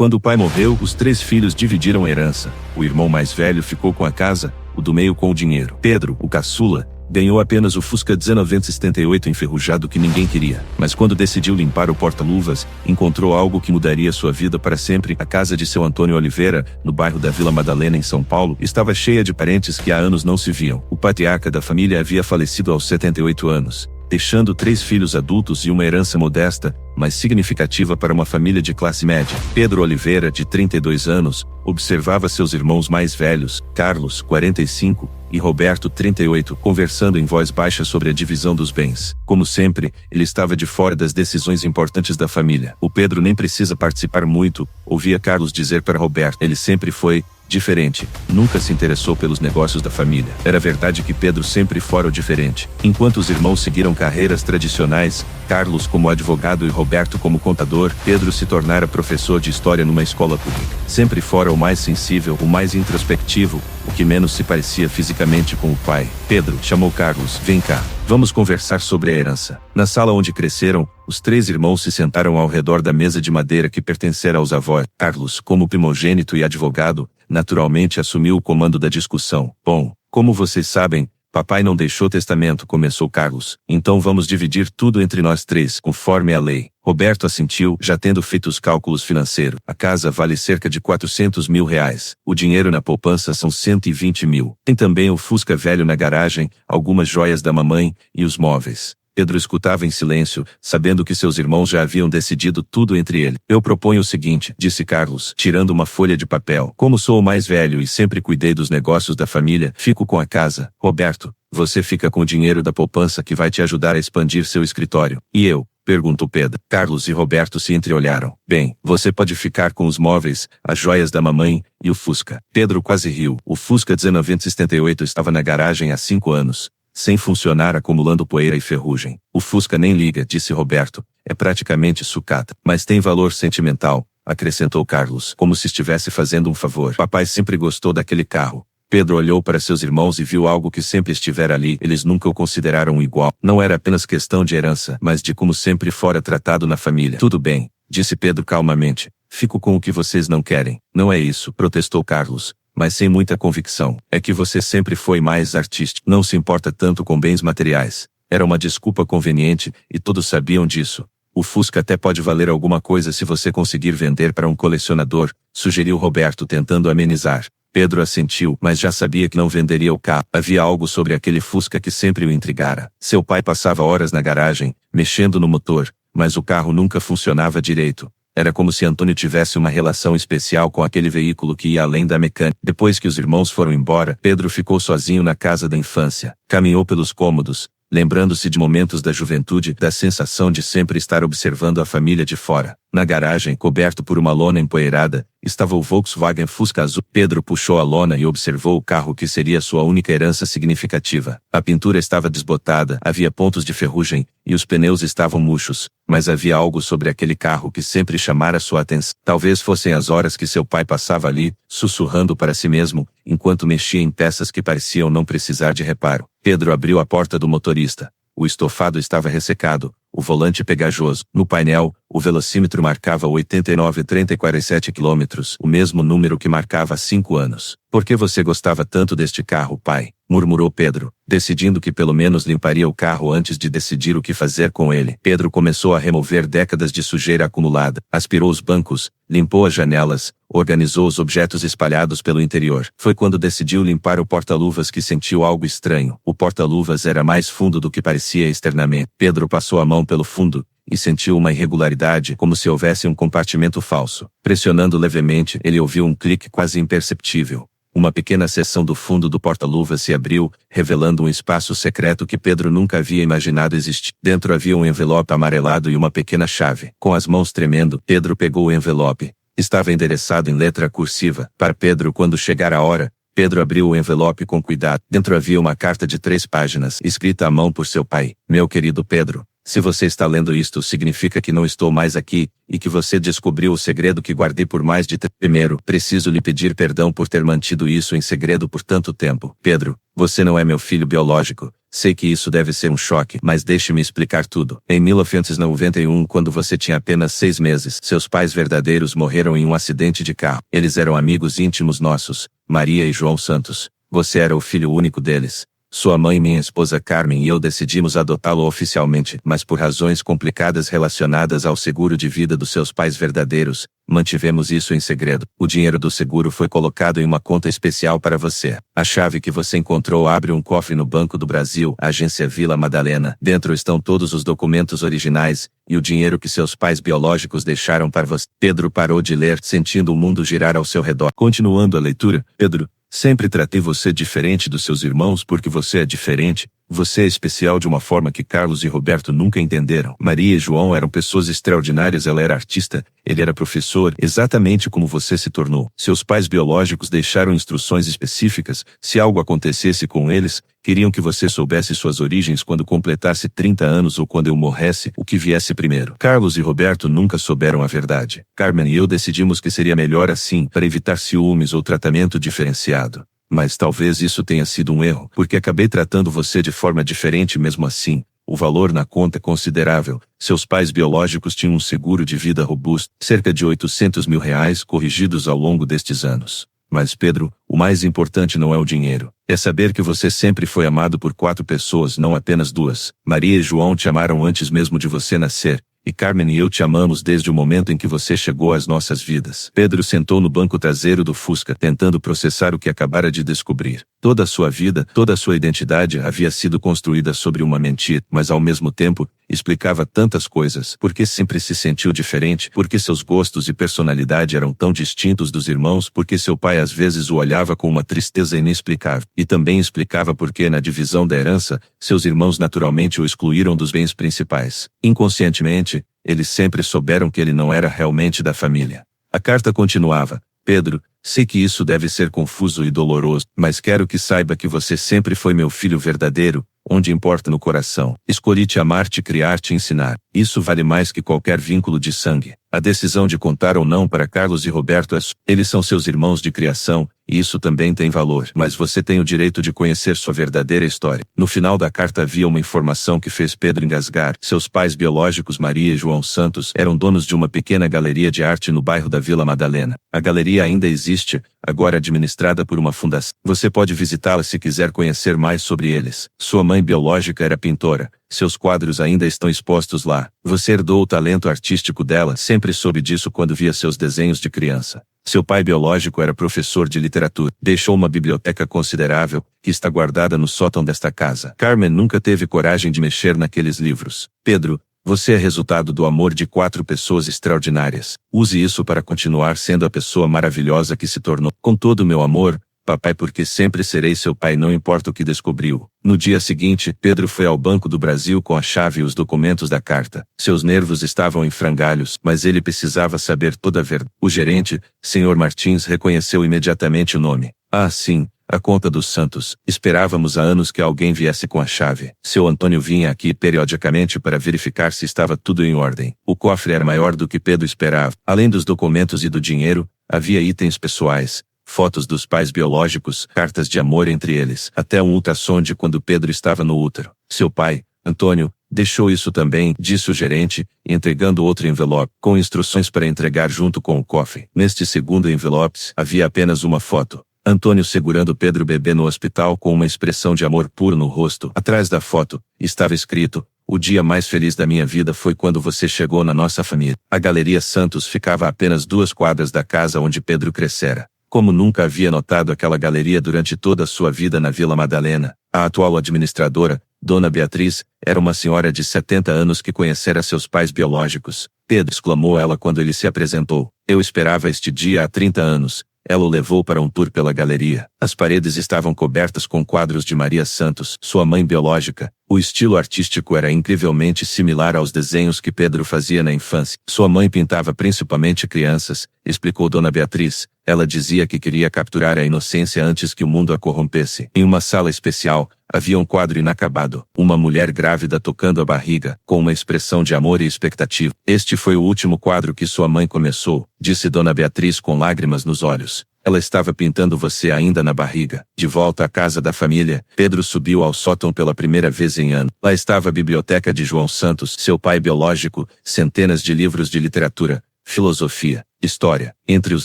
Quando o pai morreu, os 3 filhos dividiram a herança. O irmão mais velho ficou com a casa, o do meio com o dinheiro. Pedro, o caçula, ganhou apenas o Fusca 1978 enferrujado que ninguém queria. Mas quando decidiu limpar o porta-luvas, encontrou algo que mudaria sua vida para sempre. A casa de seu Antônio Oliveira, no bairro da Vila Madalena, em São Paulo, estava cheia de parentes que há anos não se viam. O patriarca da família havia falecido aos 78 anos, deixando 3 filhos adultos e uma herança modesta, mas significativa para uma família de classe média. Pedro Oliveira, de 32 anos, observava seus irmãos mais velhos, Carlos, 45, e Roberto, 38, conversando em voz baixa sobre a divisão dos bens. Como sempre, ele estava de fora das decisões importantes da família. O Pedro nem precisa participar muito, ouvia Carlos dizer para Roberto. Ele sempre foi diferente, nunca se interessou pelos negócios da família. Era verdade que Pedro sempre fora o diferente. Enquanto os irmãos seguiram carreiras tradicionais, Carlos como advogado e Roberto como contador, Pedro se tornara professor de história numa escola pública. Sempre fora o mais sensível, o mais introspectivo, o que menos se parecia fisicamente com o pai. Pedro chamou Carlos. Vem cá, vamos conversar sobre a herança. Na sala onde cresceram, os 3 irmãos se sentaram ao redor da mesa de madeira que pertencera aos avós. Carlos, como primogênito e advogado, naturalmente assumiu o comando da discussão. Bom, como vocês sabem, papai não deixou testamento, começou Carlos. Então vamos dividir tudo entre nós 3, conforme a lei. Roberto assentiu, já tendo feito os cálculos financeiros. A casa vale cerca de 400 mil reais. O dinheiro na poupança são 120 mil. Tem também o Fusca velho na garagem, algumas joias da mamãe e os móveis. Pedro escutava em silêncio, sabendo que seus irmãos já haviam decidido tudo entre eles. Eu proponho o seguinte, disse Carlos, tirando uma folha de papel. Como sou o mais velho e sempre cuidei dos negócios da família, fico com a casa. Roberto, você fica com o dinheiro da poupança que vai te ajudar a expandir seu escritório. E eu? Perguntou Pedro. Carlos e Roberto se entreolharam. Bem, você pode ficar com os móveis, as joias da mamãe e o Fusca. Pedro quase riu. O Fusca 1978 estava na garagem há 5 anos. Sem funcionar, acumulando poeira e ferrugem. O Fusca nem liga, disse Roberto. É praticamente sucata. Mas tem valor sentimental, acrescentou Carlos, como se estivesse fazendo um favor. Papai sempre gostou daquele carro. Pedro olhou para seus irmãos e viu algo que sempre estivera ali. Eles nunca o consideraram igual. Não era apenas questão de herança, mas de como sempre fora tratado na família. Tudo bem, disse Pedro calmamente. Fico com o que vocês não querem. Não é isso, protestou Carlos, mas sem muita convicção. É que você sempre foi mais artístico. Não se importa tanto com bens materiais. Era uma desculpa conveniente, e todos sabiam disso. O Fusca até pode valer alguma coisa se você conseguir vender para um colecionador, sugeriu Roberto tentando amenizar. Pedro assentiu, mas já sabia que não venderia o carro. Havia algo sobre aquele Fusca que sempre o intrigara. Seu pai passava horas na garagem, mexendo no motor, mas o carro nunca funcionava direito. Era como se Antônio tivesse uma relação especial com aquele veículo que ia além da mecânica. Depois que os irmãos foram embora, Pedro ficou sozinho na casa da infância. Caminhou pelos cômodos, lembrando-se de momentos da juventude, da sensação de sempre estar observando a família de fora. Na garagem, coberto por uma lona empoeirada, estava o Volkswagen Fusca azul. Pedro puxou a lona e observou o carro que seria sua única herança significativa. A pintura estava desbotada, havia pontos de ferrugem, e os pneus estavam murchos, mas havia algo sobre aquele carro que sempre chamara sua atenção. Talvez fossem as horas que seu pai passava ali, sussurrando para si mesmo, enquanto mexia em peças que pareciam não precisar de reparo. Pedro abriu a porta do motorista. O estofado estava ressecado, o volante pegajoso. No painel, o velocímetro marcava 89,347 km, o mesmo número que marcava há 5 anos. Por que você gostava tanto deste carro, pai? Murmurou Pedro, decidindo que pelo menos limparia o carro antes de decidir o que fazer com ele. Pedro começou a remover décadas de sujeira acumulada, aspirou os bancos, limpou as janelas, organizou os objetos espalhados pelo interior. Foi quando decidiu limpar o porta-luvas que sentiu algo estranho. O porta-luvas era mais fundo do que parecia externamente. Pedro passou a mão pelo fundo e sentiu uma irregularidade, como se houvesse um compartimento falso. Pressionando levemente, ele ouviu um clique quase imperceptível. Uma pequena seção do fundo do porta-luvas se abriu, revelando um espaço secreto que Pedro nunca havia imaginado existir. Dentro havia um envelope amarelado e uma pequena chave. Com as mãos tremendo, Pedro pegou o envelope. Estava endereçado em letra cursiva. Para Pedro, quando chegar a hora, Pedro abriu o envelope com cuidado. Dentro havia uma carta de 3 páginas, escrita à mão por seu pai. Meu querido Pedro, Se você está lendo isto, significa que não estou mais aqui, e que você descobriu o segredo que guardei por mais de tempo. Primeiro, preciso lhe pedir perdão por ter mantido isso em segredo por tanto tempo. Pedro, você não é meu filho biológico. Sei que isso deve ser um choque, mas deixe-me explicar tudo. Em 1991, quando você tinha apenas 6 meses, seus pais verdadeiros morreram em um acidente de carro. Eles eram amigos íntimos nossos, Maria e João Santos. Você era o filho único deles. Sua mãe, minha esposa Carmen e eu decidimos adotá-lo oficialmente, mas por razões complicadas relacionadas ao seguro de vida dos seus pais verdadeiros, mantivemos isso em segredo. O dinheiro do seguro foi colocado em uma conta especial para você. A chave que você encontrou abre um cofre no Banco do Brasil, Agência Vila Madalena. Dentro estão todos os documentos originais e o dinheiro que seus pais biológicos deixaram para você. Pedro parou de ler, sentindo o mundo girar ao seu redor. Continuando a leitura, Pedro, sempre tratei você diferente dos seus irmãos porque você é diferente. Você é especial de uma forma que Carlos e Roberto nunca entenderam. Maria e João eram pessoas extraordinárias. Ela era artista, ele era professor, exatamente como você se tornou. Seus pais biológicos deixaram instruções específicas. Se algo acontecesse com eles, queriam que você soubesse suas origens quando completasse 30 anos ou quando eu morresse, o que viesse primeiro. Carlos e Roberto nunca souberam a verdade. Carmen e eu decidimos que seria melhor assim, para evitar ciúmes ou tratamento diferenciado. Mas talvez isso tenha sido um erro, porque acabei tratando você de forma diferente mesmo assim. O valor na conta é considerável. Seus pais biológicos tinham um seguro de vida robusto, cerca de R$800 mil corrigidos ao longo destes anos. Mas Pedro, o mais importante não é o dinheiro. É saber que você sempre foi amado por 4 pessoas, não apenas 2. Maria e João te amaram antes mesmo de você nascer. E Carmen e eu te amamos desde o momento em que você chegou às nossas vidas. Pedro sentou no banco traseiro do Fusca, tentando processar o que acabara de descobrir. Toda a sua vida, toda a sua identidade havia sido construída sobre uma mentira, mas ao mesmo tempo, explicava tantas coisas. Por que sempre se sentiu diferente? Por que seus gostos e personalidade eram tão distintos dos irmãos? Por que seu pai às vezes o olhava com uma tristeza inexplicável? E também explicava por que, na divisão da herança, seus irmãos naturalmente o excluíram dos bens principais. Inconscientemente, eles sempre souberam que ele não era realmente da família. A carta continuava: Pedro, sei que isso deve ser confuso e doloroso, mas quero que saiba que você sempre foi meu filho verdadeiro, onde importa no coração. Escolhi te amar, te criar, te ensinar. Isso vale mais que qualquer vínculo de sangue. A decisão de contar ou não para Carlos e Roberto é sua. Eles são seus irmãos de criação, e isso também tem valor. Mas você tem o direito de conhecer sua verdadeira história. No final da carta havia uma informação que fez Pedro engasgar. Seus pais biológicos, Maria e João Santos, eram donos de uma pequena galeria de arte no bairro da Vila Madalena. A galeria ainda existe, agora administrada por uma fundação. Você pode visitá-la se quiser conhecer mais sobre eles. Sua mãe biológica era pintora. Seus quadros ainda estão expostos lá. Você herdou o talento artístico dela, sempre soube disso quando via seus desenhos de criança. Seu pai biológico era professor de literatura. Deixou uma biblioteca considerável, que está guardada no sótão desta casa. Carmen nunca teve coragem de mexer naqueles livros. Pedro, você é resultado do amor de 4 pessoas extraordinárias. Use isso para continuar sendo a pessoa maravilhosa que se tornou. Com todo o meu amor, papai, porque sempre serei seu pai, não importa o que descobriu. No dia seguinte, Pedro foi ao Banco do Brasil com a chave e os documentos da carta. Seus nervos estavam em frangalhos, mas ele precisava saber toda a verdade. O gerente, Sr. Martins, reconheceu imediatamente o nome. Ah, sim, a conta dos Santos. Esperávamos há anos que alguém viesse com a chave. Seu Antônio vinha aqui periodicamente para verificar se estava tudo em ordem. O cofre era maior do que Pedro esperava. Além dos documentos e do dinheiro, havia itens pessoais. Fotos dos pais biológicos, cartas de amor entre eles, até um ultrassom de quando Pedro estava no útero. Seu pai, Antônio, deixou isso também, disse o gerente, entregando outro envelope, com instruções para entregar junto com o cofre. Neste segundo envelope, havia apenas uma foto. Antônio segurando Pedro bebê no hospital com uma expressão de amor puro no rosto. Atrás da foto, estava escrito: o dia mais feliz da minha vida foi quando você chegou na nossa família. A Galeria Santos ficava a apenas 2 quadras da casa onde Pedro crescera. Como nunca havia notado aquela galeria durante toda a sua vida na Vila Madalena, a atual administradora, Dona Beatriz, era uma senhora de 70 anos que conhecera seus pais biológicos. Pedro, exclamou ela quando ele se apresentou. Eu esperava este dia há 30 anos. Ela o levou para um tour pela galeria. As paredes estavam cobertas com quadros de Maria Santos, sua mãe biológica. O estilo artístico era incrivelmente similar aos desenhos que Pedro fazia na infância. Sua mãe pintava principalmente crianças, explicou Dona Beatriz. Ela dizia que queria capturar a inocência antes que o mundo a corrompesse. Em uma sala especial, havia um quadro inacabado. Uma mulher grávida tocando a barriga, com uma expressão de amor e expectativa. Este foi o último quadro que sua mãe começou, disse Dona Beatriz com lágrimas nos olhos. Ela estava pintando você ainda na barriga. De volta à casa da família, Pedro subiu ao sótão pela primeira vez em ano. Lá estava a biblioteca de João Santos, seu pai biológico, centenas de livros de literatura, filosofia, história. Entre os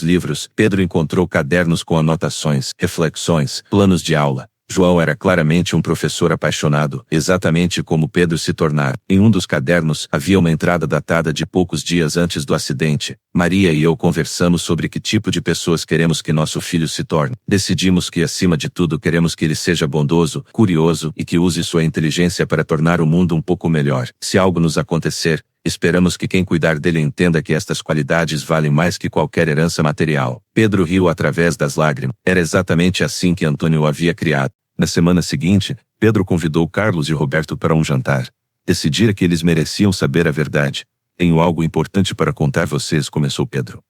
livros, Pedro encontrou cadernos com anotações, reflexões, planos de aula. João era claramente um professor apaixonado, exatamente como Pedro se tornara. Em um dos cadernos, havia uma entrada datada de poucos dias antes do acidente. Maria e eu conversamos sobre que tipo de pessoas queremos que nosso filho se torne. Decidimos que, acima de tudo, queremos que ele seja bondoso, curioso e que use sua inteligência para tornar o mundo um pouco melhor. Se algo nos acontecer, esperamos que quem cuidar dele entenda que estas qualidades valem mais que qualquer herança material. Pedro riu através das lágrimas. Era exatamente assim que Antônio o havia criado. Na semana seguinte, Pedro convidou Carlos e Roberto para um jantar. Decidira que eles mereciam saber a verdade. Tenho algo importante para contar vocês, começou Pedro.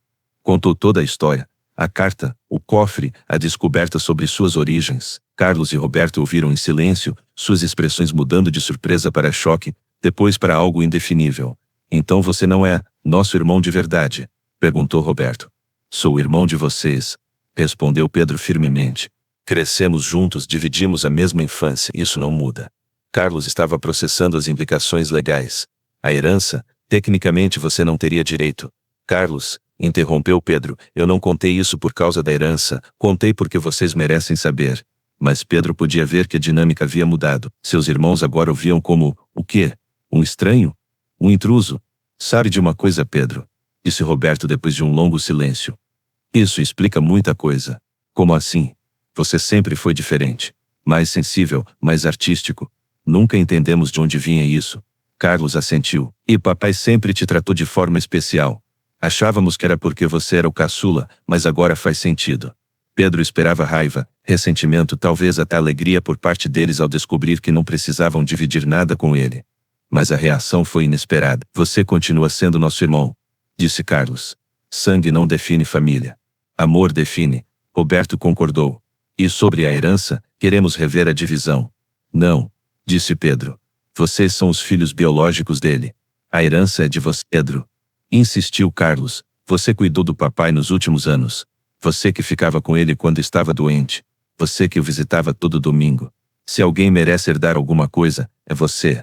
Contou toda a história. A carta, o cofre, a descoberta sobre suas origens. Carlos e Roberto ouviram em silêncio, suas expressões mudando de surpresa para choque, depois para algo indefinível. Então você não é nosso irmão de verdade? Perguntou Roberto. Sou o irmão de vocês, respondeu Pedro firmemente. Crescemos juntos, dividimos a mesma infância, isso não muda. Carlos estava processando as implicações legais. A herança, tecnicamente você não teria direito. Carlos, interrompeu Pedro, eu não contei isso por causa da herança, contei porque vocês merecem saber. Mas Pedro podia ver que a dinâmica havia mudado. Seus irmãos agora o viam como, o quê? Um estranho? Um intruso? Sabe de uma coisa, Pedro? Disse Roberto depois de um longo silêncio. Isso explica muita coisa. Como assim? Você sempre foi diferente. Mais sensível, mais artístico. Nunca entendemos de onde vinha isso. Carlos assentiu. E papai sempre te tratou de forma especial. Achávamos que era porque você era o caçula, mas agora faz sentido. Pedro esperava raiva, ressentimento, talvez até alegria por parte deles ao descobrir que não precisavam dividir nada com ele. Mas a reação foi inesperada. Você continua sendo nosso irmão, disse Carlos. Sangue não define família. Amor define. Roberto concordou. E sobre a herança, queremos rever a divisão. Não, disse Pedro. Vocês são os filhos biológicos dele. A herança é de você, Pedro. Insistiu Carlos. Você cuidou do papai nos últimos anos. Você que ficava com ele quando estava doente. Você que o visitava todo domingo. Se alguém merece herdar alguma coisa, é você.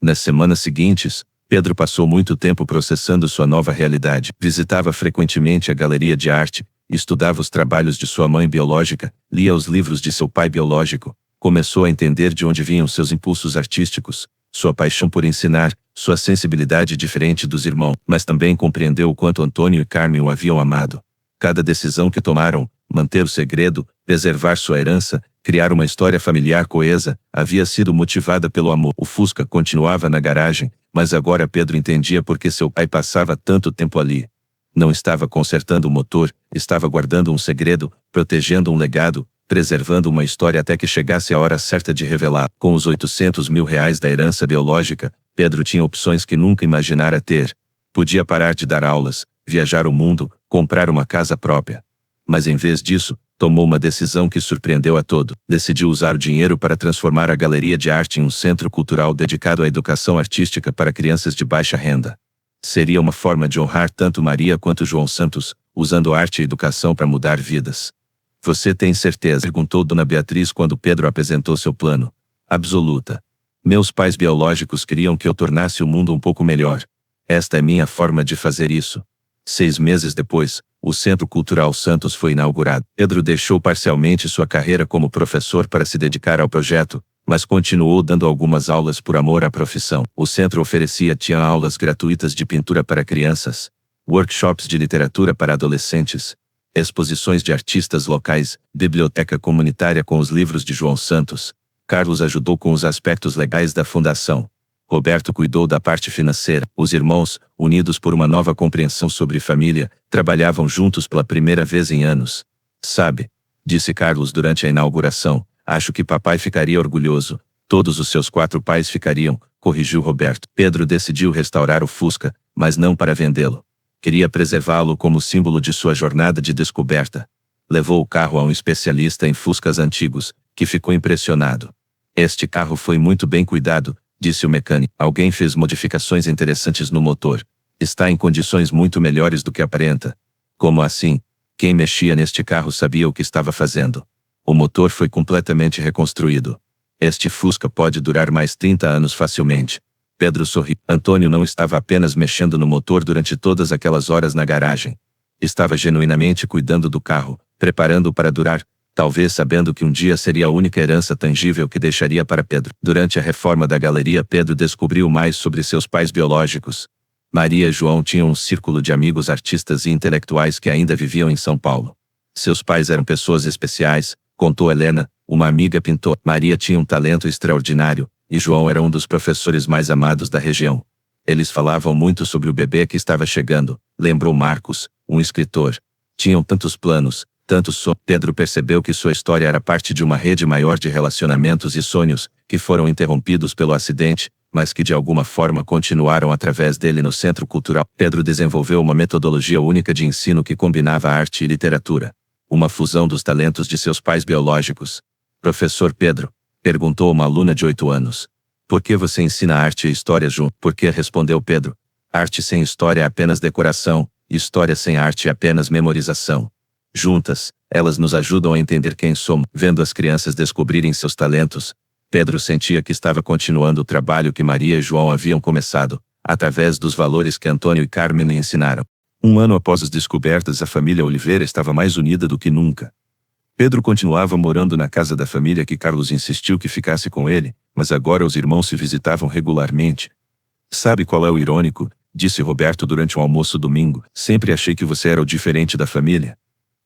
Nas semanas seguintes, Pedro passou muito tempo processando sua nova realidade. Visitava frequentemente a galeria de arte, estudava os trabalhos de sua mãe biológica, lia os livros de seu pai biológico, começou a entender de onde vinham seus impulsos artísticos, sua paixão por ensinar, sua sensibilidade diferente dos irmãos, mas também compreendeu o quanto Antônio e Carmen o haviam amado. Cada decisão que tomaram, manter o segredo, preservar sua herança, criar uma história familiar coesa, havia sido motivada pelo amor. O Fusca continuava na garagem, mas agora Pedro entendia por que seu pai passava tanto tempo ali. Não estava consertando o motor, estava guardando um segredo, protegendo um legado, preservando uma história até que chegasse a hora certa de revelar. Com os 800 mil reais da herança biológica, Pedro tinha opções que nunca imaginara ter. Podia parar de dar aulas, viajar o mundo, comprar uma casa própria. Mas em vez disso, tomou uma decisão que surpreendeu a todos. Decidiu usar o dinheiro para transformar a galeria de arte em um centro cultural dedicado à educação artística para crianças de baixa renda. Seria uma forma de honrar tanto Maria quanto João Santos, usando arte e educação para mudar vidas. Você tem certeza? Perguntou Dona Beatriz quando Pedro apresentou seu plano. Absoluta. Meus pais biológicos queriam que eu tornasse o mundo um pouco melhor. Esta é minha forma de fazer isso. 6 meses depois, o Centro Cultural Santos foi inaugurado. Pedro deixou parcialmente sua carreira como professor para se dedicar ao projeto, mas continuou dando algumas aulas por amor à profissão. O centro tinha aulas gratuitas de pintura para crianças, workshops de literatura para adolescentes, exposições de artistas locais, biblioteca comunitária com os livros de João Santos. Carlos ajudou com os aspectos legais da fundação. Roberto cuidou da parte financeira. Os irmãos, unidos por uma nova compreensão sobre família, trabalhavam juntos pela primeira vez em anos. Sabe, disse Carlos durante a inauguração, acho que papai ficaria orgulhoso. Todos os seus 4 pais ficariam, corrigiu Roberto. Pedro decidiu restaurar o Fusca, mas não para vendê-lo. Queria preservá-lo como símbolo de sua jornada de descoberta. Levou o carro a um especialista em fuscas antigos, que ficou impressionado. Este carro foi muito bem cuidado, disse o mecânico. Alguém fez modificações interessantes no motor. Está em condições muito melhores do que aparenta. Como assim? Quem mexia neste carro sabia o que estava fazendo. O motor foi completamente reconstruído. Este Fusca pode durar mais 30 anos facilmente. Pedro sorriu. Antônio não estava apenas mexendo no motor durante todas aquelas horas na garagem. Estava genuinamente cuidando do carro, preparando-o para durar, talvez sabendo que um dia seria a única herança tangível que deixaria para Pedro. Durante a reforma da galeria, Pedro descobriu mais sobre seus pais biológicos. Maria e João tinham um círculo de amigos artistas e intelectuais que ainda viviam em São Paulo. Seus pais eram pessoas especiais, contou Helena, uma amiga pintora. Maria tinha um talento extraordinário, e João era um dos professores mais amados da região. Eles falavam muito sobre o bebê que estava chegando, lembrou Marcos, um escritor. Tinham tantos planos, tantos sonhos. Pedro percebeu que sua história era parte de uma rede maior de relacionamentos e sonhos, que foram interrompidos pelo acidente, mas que de alguma forma continuaram através dele no Centro Cultural. Pedro desenvolveu uma metodologia única de ensino que combinava arte e literatura. Uma fusão dos talentos de seus pais biológicos. Professor Pedro, perguntou uma aluna de 8 anos. Por que você ensina arte e história junto? Por que? Respondeu Pedro. Arte sem história é apenas decoração, e história sem arte é apenas memorização. Juntas, elas nos ajudam a entender quem somos. Vendo as crianças descobrirem seus talentos, Pedro sentia que estava continuando o trabalho que Maria e João haviam começado, através dos valores que Antônio e Carmen lhe ensinaram. Um ano após as descobertas, a família Oliveira estava mais unida do que nunca. Pedro continuava morando na casa da família que Carlos insistiu que ficasse com ele, mas agora os irmãos se visitavam regularmente. Sabe qual é o irônico? Disse Roberto durante um almoço domingo. Sempre achei que você era o diferente da família.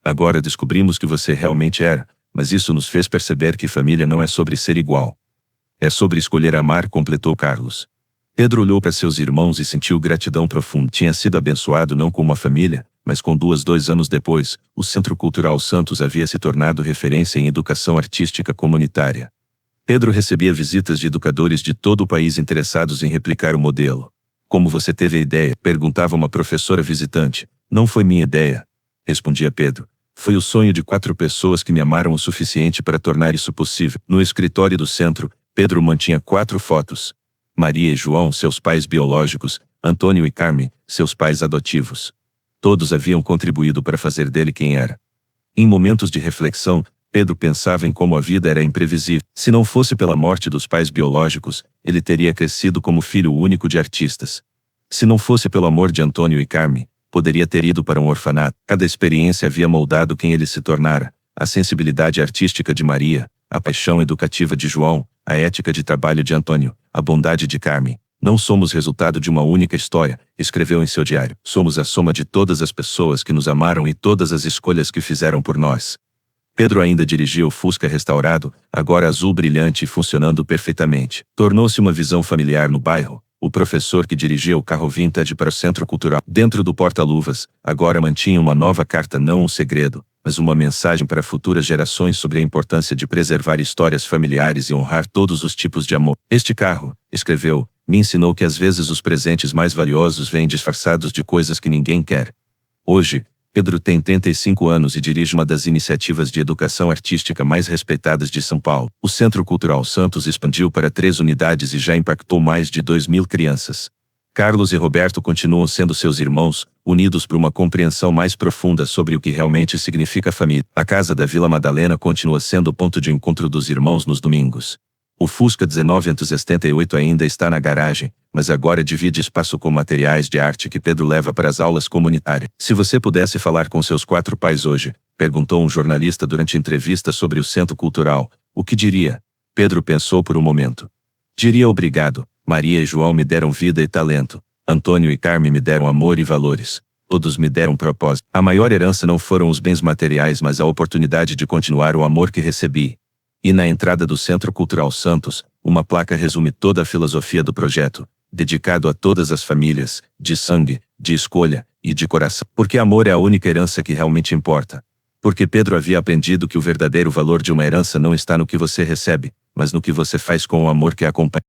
Agora descobrimos que você realmente era, mas isso nos fez perceber que família não é sobre ser igual. É sobre escolher amar, completou Carlos. Pedro olhou para seus irmãos e sentiu gratidão profunda. Tinha sido abençoado não com uma família, mas com duas. 2 anos depois, o Centro Cultural Santos havia se tornado referência em educação artística comunitária. Pedro recebia visitas de educadores de todo o país interessados em replicar o modelo. Como você teve a ideia? Perguntava uma professora visitante. Não foi minha ideia, respondia Pedro. Foi o sonho de 4 pessoas que me amaram o suficiente para tornar isso possível. No escritório do centro, Pedro mantinha 4 fotos. Maria e João, seus pais biológicos, Antônio e Carmen, seus pais adotivos. Todos haviam contribuído para fazer dele quem era. Em momentos de reflexão, Pedro pensava em como a vida era imprevisível. Se não fosse pela morte dos pais biológicos, ele teria crescido como filho único de artistas. Se não fosse pelo amor de Antônio e Carmen, poderia ter ido para um orfanato. Cada experiência havia moldado quem ele se tornara. A sensibilidade artística de Maria, a paixão educativa de João, a ética de trabalho de Antônio, a bondade de Carmen. Não somos resultado de uma única história, escreveu em seu diário. Somos a soma de todas as pessoas que nos amaram e todas as escolhas que fizeram por nós. Pedro ainda dirigia o Fusca restaurado, agora azul brilhante e funcionando perfeitamente. Tornou-se uma visão familiar no bairro. O professor que dirigia o carro vintage para o Centro Cultural, dentro do porta-luvas, agora mantinha uma nova carta, não um segredo, mas uma mensagem para futuras gerações sobre a importância de preservar histórias familiares e honrar todos os tipos de amor. Este carro, escreveu, me ensinou que às vezes os presentes mais valiosos vêm disfarçados de coisas que ninguém quer. Hoje, Pedro tem 35 anos e dirige uma das iniciativas de educação artística mais respeitadas de São Paulo. O Centro Cultural Santos expandiu para 3 unidades e já impactou mais de 2.000 crianças. Carlos e Roberto continuam sendo seus irmãos, unidos por uma compreensão mais profunda sobre o que realmente significa família. A casa da Vila Madalena continua sendo o ponto de encontro dos irmãos nos domingos. O Fusca 1978 ainda está na garagem, mas agora divide espaço com materiais de arte que Pedro leva para as aulas comunitárias. Se você pudesse falar com seus 4 pais hoje, perguntou um jornalista durante entrevista sobre o Centro Cultural, o que diria? Pedro pensou por um momento. Diria obrigado, Maria e João me deram vida e talento. Antônio e Carmen me deram amor e valores. Todos me deram propósito. A maior herança não foram os bens materiais, mas a oportunidade de continuar o amor que recebi. E na entrada do Centro Cultural Santos, uma placa resume toda a filosofia do projeto, dedicado a todas as famílias, de sangue, de escolha e de coração. Porque amor é a única herança que realmente importa. Porque Pedro havia aprendido que o verdadeiro valor de uma herança não está no que você recebe, mas no que você faz com o amor que a acompanha.